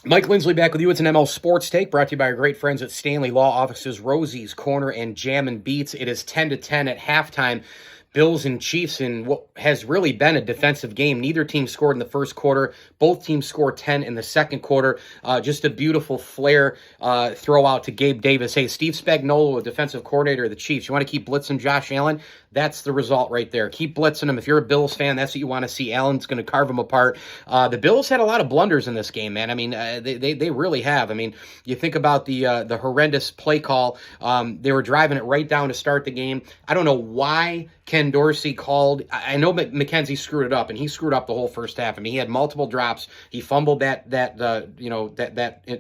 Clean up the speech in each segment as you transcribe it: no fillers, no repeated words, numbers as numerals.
Mike Lindsley back with you. It's an ML Sports Take brought to you by our great friends at Stanley Law Offices, Rosie's Corner, and Jam and Beats. It is 10-10 at halftime. Bills and Chiefs in what has really been a defensive game. Neither team scored in the first quarter. Both teams scored 10 in the second quarter. Just a beautiful flair throw out to Gabe Davis. Hey, Steve Spagnuolo, a defensive coordinator of the Chiefs. You want to keep blitzing Josh Allen? That's the result right there. Keep blitzing him. If you're a Bills fan, that's what you want to see. Allen's going to carve him apart. The Bills had a lot of blunders in this game, man. I mean, they really have. I mean, you think about the horrendous play call. They were driving it right down to start the game. I don't know why Ken Dorsey called. I know McKenzie screwed it up, and he screwed up the whole first half. I mean, he had multiple drops. He fumbled that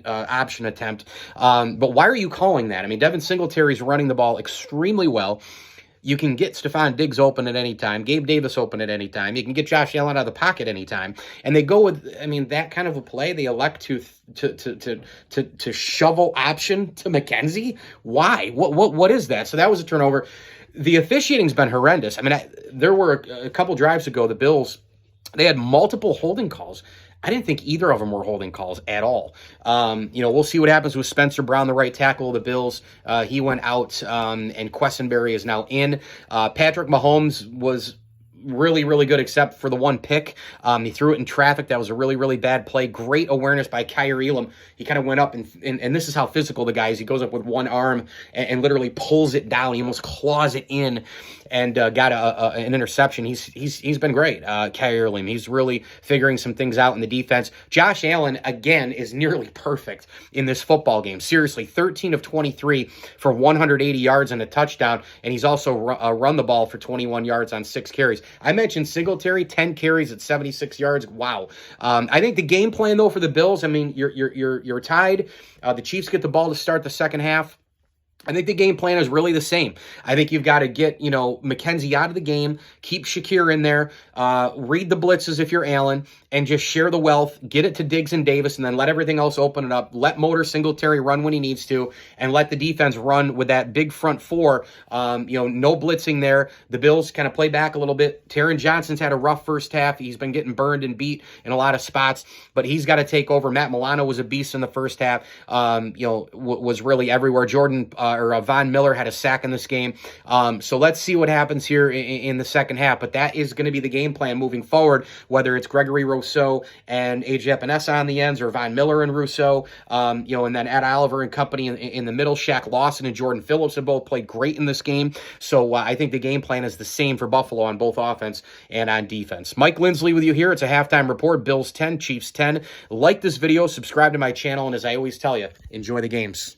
option attempt. But why are you calling that? I mean, Devin Singletary's running the ball extremely well. You can get Stephon Diggs open at any time, Gabe Davis open at any time. You can get Josh Allen out of the pocket anytime. And they go with, I mean, that kind of a play. They elect to shovel option to McKenzie. Why? What is that? So that was a turnover. The officiating's been horrendous. I mean, there were a couple drives ago, the Bills, they had multiple holding calls. I didn't think either of them were holding calls at all. We'll see what happens with Spencer Brown, the right tackle of the Bills. He went out, and Quessenberry is now in. Patrick Mahomes was really, really good except for the one pick. He threw it in traffic. That was a really, really bad play. Great awareness by Kaiir Elam. He kind of went up, and this is how physical the guy is. He goes up with one arm and literally pulls it down. He almost claws it in and got an interception. He's been great, Kaiir Elam. He's really figuring some things out in the defense. Josh Allen, again, is nearly perfect in this football game. Seriously, 13 of 23 for 180 yards and a touchdown, and he's also run the ball for 21 yards on 6 carries. I mentioned Singletary, 10 carries at 76 yards. Wow. I think the game plan, though, for the Bills, I mean, you're tied. The Chiefs get the ball to start the second half. I think the game plan is really the same. I think you've got to get, McKenzie out of the game, keep Shakir in there, read the blitzes if you're Allen, and just share the wealth, get it to Diggs and Davis, and then let everything else open it up. Let Motor Singletary run when he needs to, and let the defense run with that big front four. No blitzing there. The Bills kind of play back a little bit. Taron Johnson's had a rough first half. He's been getting burned and beat in a lot of spots, but he's got to take over. Matt Milano was a beast in the first half, was really everywhere. Von Miller had a sack in this game. So let's see what happens here in the second half. But that is going to be the game plan moving forward, whether it's Gregory Rousseau and A.J. Epinesa on the ends or Von Miller and Rousseau, and then Ed Oliver and company in the middle. Shaq Lawson and Jordan Phillips have both played great in this game. So I think the game plan is the same for Buffalo on both offense and on defense. Mike Lindsley with you here. It's a halftime report. Bills 10, Chiefs 10. Like this video, subscribe to my channel, and as I always tell you, enjoy the games.